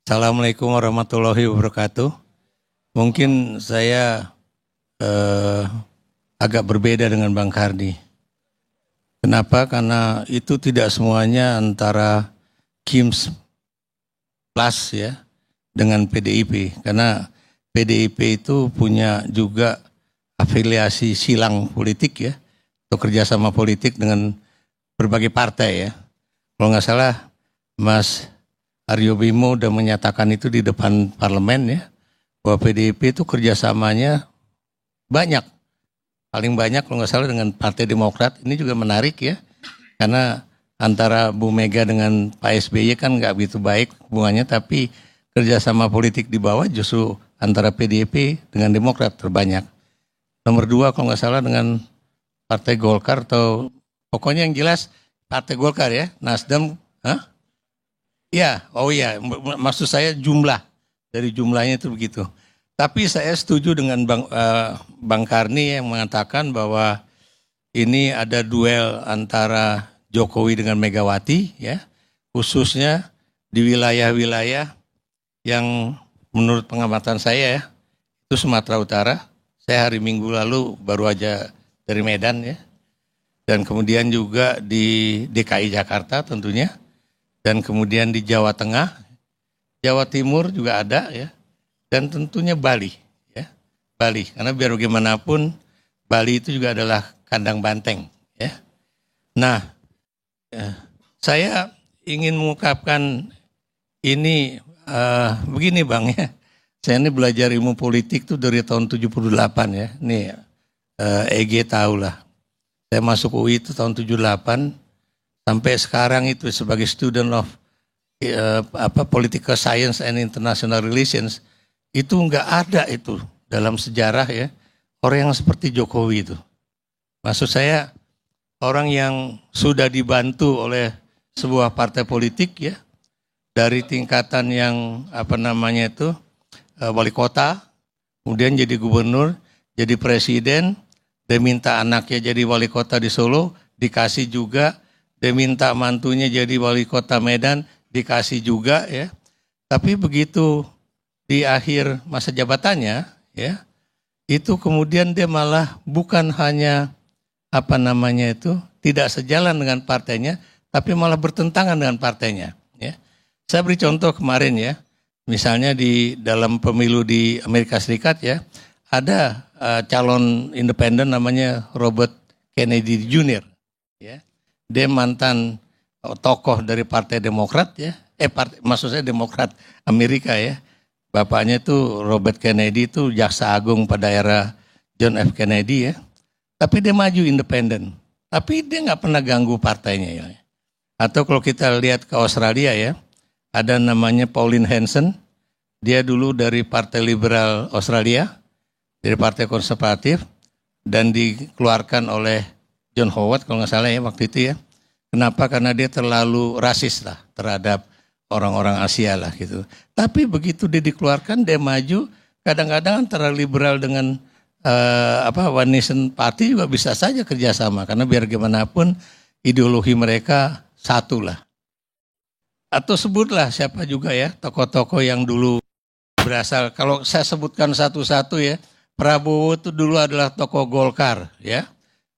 Assalamualaikum warahmatullahi wabarakatuh. Mungkin saya agak berbeda dengan Bang Kardi. Kenapa? Karena itu tidak semuanya antara KIMS Plus ya dengan PDIP. Karena PDIP itu punya juga afiliasi silang politik ya, atau kerjasama politik dengan berbagai partai ya. Kalau nggak salah Mas Aryo Bimo udah menyatakan itu di depan parlemen ya, bahwa PDIP itu kerjasamanya banyak, paling banyak kalau nggak salah dengan Partai Demokrat. Ini juga menarik ya, karena antara Bu Mega dengan Pak SBY kan nggak begitu baik hubungannya, tapi kerjasama politik di bawah justru antara PDIP dengan Demokrat terbanyak. Nomor 2 kalau nggak salah dengan Partai Golkar, atau pokoknya yang jelas Partai Golkar ya, Nasdem, ya, oh iya, maksud saya jumlah, dari jumlahnya itu begitu. Tapi saya setuju dengan Bang Karni yang mengatakan bahwa ini ada duel antara Jokowi dengan Megawati, ya, khususnya di wilayah-wilayah yang menurut pengamatan saya ya, itu Sumatera Utara. Saya hari Minggu lalu baru aja dari Medan ya, dan kemudian juga di DKI Jakarta tentunya. Dan kemudian di Jawa Tengah, Jawa Timur juga ada ya, dan tentunya Bali ya, Bali, karena biar bagaimanapun Bali itu juga adalah kandang banteng ya. Nah, saya ingin mengungkapkan ini begini Bang ya, saya ini belajar ilmu politik tuh dari tahun 78 ya, nih EG tahu lah, saya masuk UI itu tahun 78. Sampai sekarang itu sebagai student of political science and international relations, itu nggak ada itu dalam sejarah ya, orang yang seperti Jokowi itu. Maksud saya orang yang sudah dibantu oleh sebuah partai politik ya, dari tingkatan yang wali kota, kemudian jadi gubernur, jadi presiden, dia minta anaknya jadi wali kota di Solo, dikasih juga. Dia minta mantunya jadi wali kota Medan, dikasih juga ya. Tapi begitu di akhir masa jabatannya ya, itu kemudian dia malah bukan hanya tidak sejalan dengan partainya, tapi malah bertentangan dengan partainya ya. Saya beri contoh kemarin ya, misalnya di dalam pemilu di Amerika Serikat ya, ada calon independen namanya Robert Kennedy Jr. ya. Dia mantan tokoh dari Partai Demokrat ya, maksud saya Demokrat Amerika ya. Bapaknya itu Robert Kennedy itu jaksa agung pada era John F. Kennedy ya. Tapi dia maju independen. Tapi dia nggak pernah ganggu partainya ya. Atau kalau kita lihat ke Australia ya, ada namanya Pauline Hanson. Dia dulu dari Partai Liberal Australia, dari Partai Konservatif, dan dikeluarkan oleh John Howard kalau nggak salah ya waktu itu ya. Kenapa? Karena dia terlalu rasis lah terhadap orang-orang Asia lah gitu. Tapi begitu dia dikeluarkan, dia maju, kadang-kadang antara liberal dengan One Nation Party juga bisa saja kerjasama. Karena biar gimana pun ideologi mereka satu lah. Atau sebutlah siapa juga ya, tokoh-tokoh yang dulu berasal, kalau saya sebutkan satu-satu ya, Prabowo itu dulu adalah tokoh Golkar ya.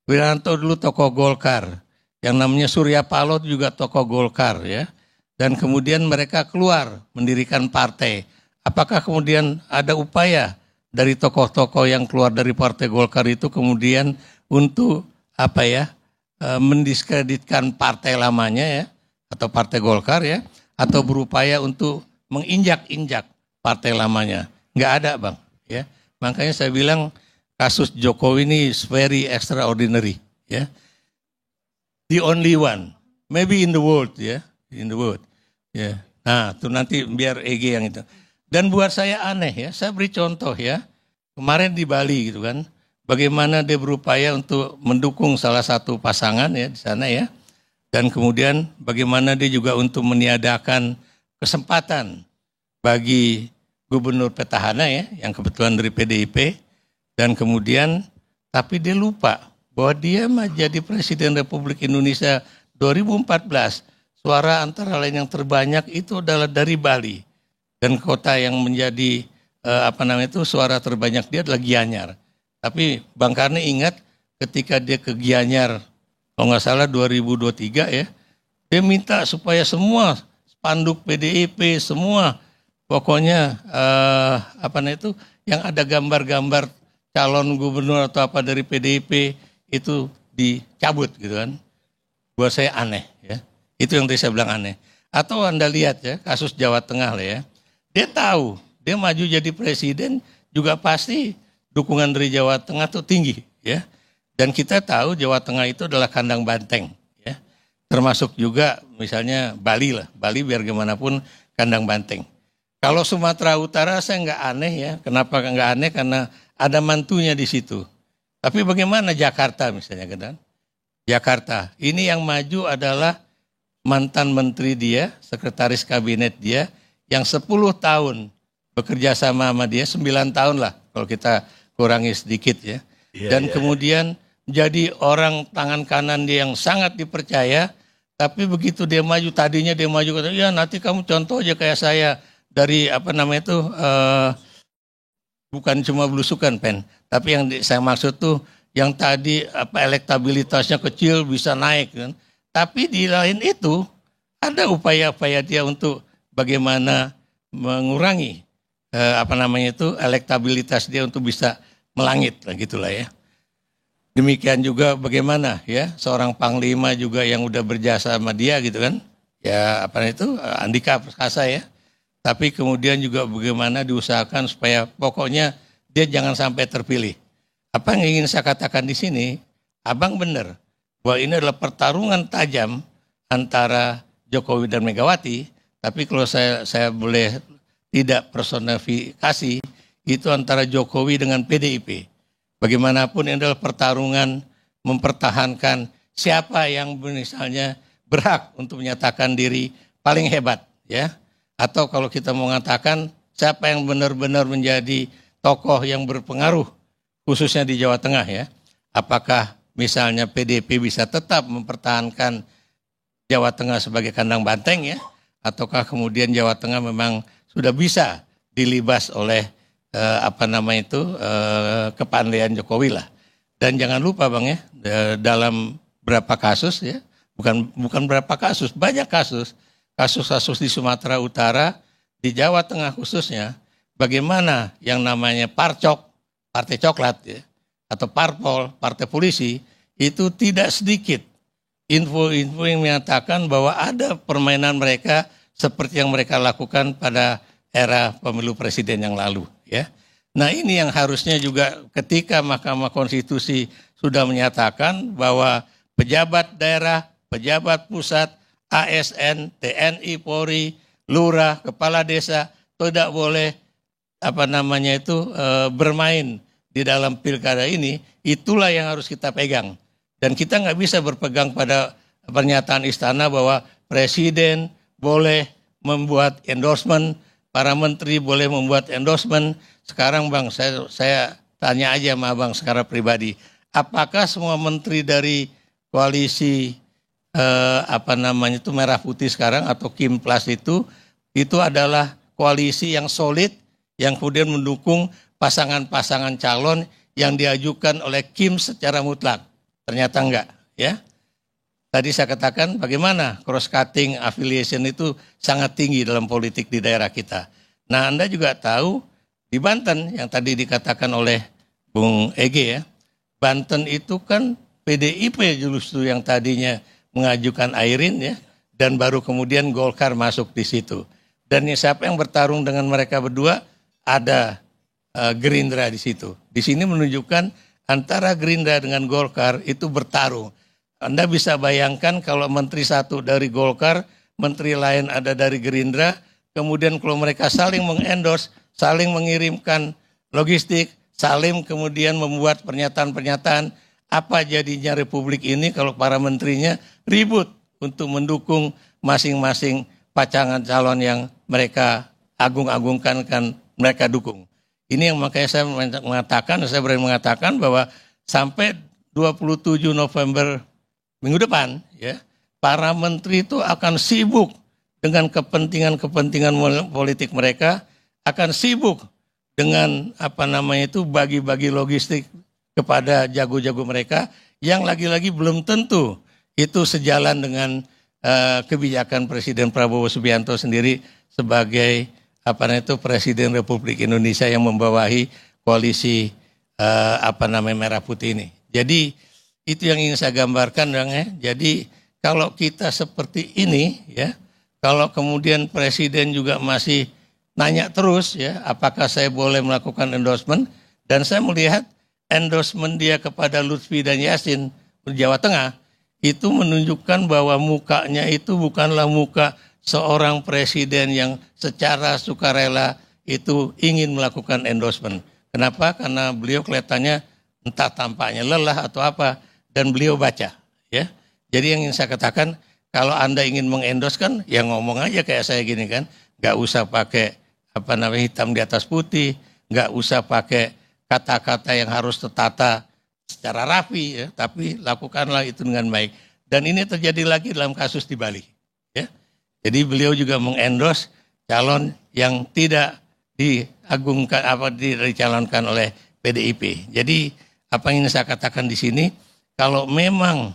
Wiranto dulu tokoh Golkar, yang namanya Surya Paloh juga tokoh Golkar ya, dan kemudian mereka keluar mendirikan partai. Apakah kemudian ada upaya dari tokoh-tokoh yang keluar dari Partai Golkar itu kemudian untuk mendiskreditkan partai lamanya ya, atau Partai Golkar ya, atau berupaya untuk menginjak-injak partai lamanya? Nggak ada Bang ya. Makanya saya bilang kasus Jokowi ini is very extraordinary ya. The only one, maybe in the world ya, in the world. Ya. Nah, itu nanti biar EG yang itu. Dan buat saya aneh ya, saya beri contoh ya. Kemarin di Bali gitu kan, bagaimana dia berupaya untuk mendukung salah satu pasangan ya di sana ya. Dan kemudian bagaimana dia juga untuk meniadakan kesempatan bagi gubernur petahana ya, yang kebetulan dari PDIP. Dan kemudian, tapi dia lupa bahwa dia jadi Presiden Republik Indonesia 2014. Suara antara lain yang terbanyak itu adalah dari Bali. Dan kota yang menjadi suara terbanyak dia adalah Gianyar. Tapi Bang Karni ingat ketika dia ke Gianyar, kalau nggak salah 2023 ya, dia minta supaya semua spanduk PDIP, semua pokoknya yang ada gambar-gambar calon gubernur atau apa dari PDIP itu dicabut gitu kan. Buat saya aneh ya. Itu yang tadi saya bilang aneh. Atau Anda lihat ya kasus Jawa Tengah lah ya. Dia tahu dia maju jadi presiden juga pasti dukungan dari Jawa Tengah itu tinggi ya. Dan kita tahu Jawa Tengah itu adalah kandang banteng ya. Termasuk juga misalnya Bali lah. Bali biar gimana pun kandang banteng. Kalau Sumatera Utara saya nggak aneh ya. Kenapa nggak aneh? Karena ada mantunya di situ. Tapi bagaimana Jakarta misalnya kan? Jakarta. Ini yang maju adalah mantan menteri dia, sekretaris kabinet dia, yang 10 tahun bekerja sama dia, 9 tahun lah kalau kita kurangi sedikit ya. Dan kemudian jadi orang tangan kanan dia yang sangat dipercaya, tapi begitu dia maju, tadinya dia maju, ya nanti kamu contoh aja kayak saya, dari bukan cuma belusukan tapi yang saya maksud tuh yang tadi elektabilitasnya kecil bisa naik kan. Tapi di lain itu ada upaya-upaya dia untuk bagaimana mengurangi elektabilitas dia untuk bisa melangit lah gitulah ya. Demikian juga bagaimana ya seorang panglima juga yang udah berjasa sama dia gitu kan. Ya Andika Perkasa ya. Tapi kemudian juga bagaimana diusahakan supaya pokoknya dia jangan sampai terpilih. Apa yang ingin saya katakan di sini, Abang benar bahwa ini adalah pertarungan tajam antara Jokowi dan Megawati. Tapi kalau saya boleh tidak personifikasi, itu antara Jokowi dengan PDIP. Bagaimanapun ini adalah pertarungan mempertahankan siapa yang misalnya berhak untuk menyatakan diri paling hebat ya. Atau kalau kita mau mengatakan siapa yang benar-benar menjadi tokoh yang berpengaruh khususnya di Jawa Tengah ya. Apakah misalnya PDIP bisa tetap mempertahankan Jawa Tengah sebagai kandang banteng ya, ataukah kemudian Jawa Tengah memang sudah bisa dilibas oleh kepandaian Jokowi lah. Dan jangan lupa Bang ya, dalam berapa kasus ya, bukan berapa kasus, banyak kasus-kasus di Sumatera Utara, di Jawa Tengah khususnya, bagaimana yang namanya parcok, partai coklat ya, atau parpol, partai polisi, itu tidak sedikit info-info yang menyatakan bahwa ada permainan mereka seperti yang mereka lakukan pada era pemilu presiden yang lalu ya. Nah ini yang harusnya juga ketika Mahkamah Konstitusi sudah menyatakan bahwa pejabat daerah, pejabat pusat, ASN, TNI, Polri, Lurah, Kepala Desa tidak boleh bermain di dalam pilkada ini. Itulah yang harus kita pegang. Dan kita nggak bisa berpegang pada pernyataan istana bahwa presiden boleh membuat endorsement, para menteri boleh membuat endorsement. Sekarang Bang, saya tanya aja sama Abang secara pribadi, apakah semua menteri dari koalisi Merah Putih sekarang atau Kim Plus itu adalah koalisi yang solid yang kemudian mendukung pasangan-pasangan calon yang diajukan oleh Kim secara mutlak? Ternyata enggak ya. Tadi saya katakan bagaimana cross cutting affiliation itu sangat tinggi dalam politik di daerah kita. Nah Anda juga tahu di Banten yang tadi dikatakan oleh Bung Ege ya, Banten itu kan PDIP justru yang tadinya mengajukan Airin ya, dan baru kemudian Golkar masuk di situ. Dan siapa yang bertarung dengan mereka berdua? Ada Gerindra di situ. Di sini menunjukkan antara Gerindra dengan Golkar itu bertarung. Anda bisa bayangkan kalau menteri satu dari Golkar, menteri lain ada dari Gerindra, kemudian kalau mereka saling mengendorse, saling mengirimkan logistik, saling kemudian membuat pernyataan-pernyataan, apa jadinya Republik ini kalau para menterinya ribut untuk mendukung masing-masing pasangan calon yang mereka agung-agungkan kan mereka dukung. Ini yang makanya saya berani mengatakan bahwa sampai 27 November minggu depan ya, para menteri itu akan sibuk dengan kepentingan-kepentingan politik mereka akan sibuk dengan bagi-bagi logistik kepada jago-jago mereka yang lagi-lagi belum tentu itu sejalan dengan kebijakan Presiden Prabowo Subianto sendiri sebagai Presiden Republik Indonesia yang membawahi koalisi Merah Putih ini. Jadi itu yang ingin saya gambarkan, Bang, ya. Jadi kalau kita seperti ini, ya, kalau kemudian Presiden juga masih nanya terus, ya, apakah saya boleh melakukan endorsement, dan saya melihat endorsement dia kepada Lutfi dan Yasin di Jawa Tengah itu menunjukkan bahwa mukanya itu bukanlah muka seorang presiden yang secara sukarela itu ingin melakukan endorsement. Kenapa? Karena beliau kelihatannya entah tampaknya lelah atau apa, dan beliau baca, ya. Jadi yang ingin saya katakan, kalau Anda ingin mengendoskan, ya ngomong aja kayak saya gini kan, nggak usah pakai hitam di atas putih, nggak usah pakai kata-kata yang harus tertata secara rapi, ya, tapi lakukanlah itu dengan baik. Dan ini terjadi lagi dalam kasus di Bali, ya. Jadi beliau juga mengendorse calon yang tidak dicalonkan oleh PDIP. Jadi apa yang ingin saya katakan di sini, kalau memang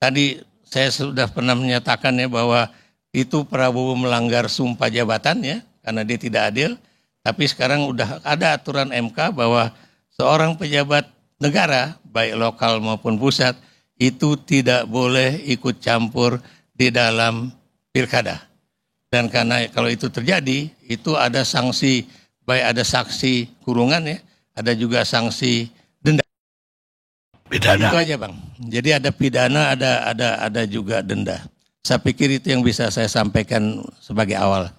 tadi saya sudah pernah menyatakan, ya, bahwa itu Prabowo melanggar sumpah jabatan, ya, karena dia tidak adil. Tapi sekarang udah ada aturan MK bahwa seorang pejabat negara, baik lokal maupun pusat, itu tidak boleh ikut campur di dalam pilkada. Dan karena kalau itu terjadi, itu ada sanksi, baik ada sanksi kurungan, ya, ada juga sanksi denda. Pidana. Itu aja, Bang. Jadi ada pidana, ada juga denda. Saya pikir itu yang bisa saya sampaikan sebagai awal.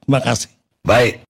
Terima kasih. Baik.